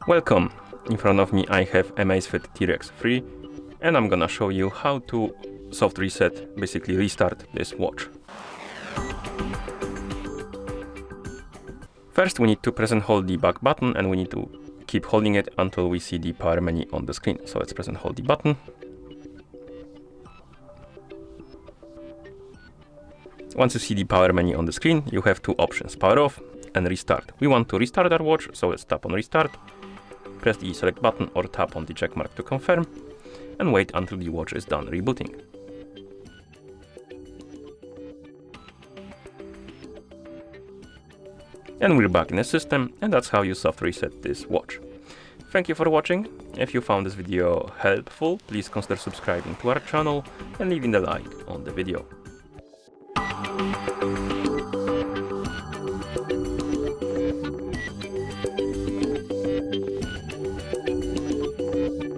Welcome! In front of me I have AMAZFIT T-Rex 3 and I'm gonna show you how to soft reset, basically restart this watch. First we need to press and hold the back button and we need to keep holding it until we see the power menu on the screen. So let's press and hold the button. Once you see the power menu on the screen, you have two options, power off and restart. We want to restart our watch, so let's tap on restart, press the select button or tap on the check mark to confirm, and wait until the watch is done rebooting. And we're back in the system, and that's how you soft reset this watch. Thank you for watching. If you found this video helpful, please consider subscribing to our channel and leaving a like on the video.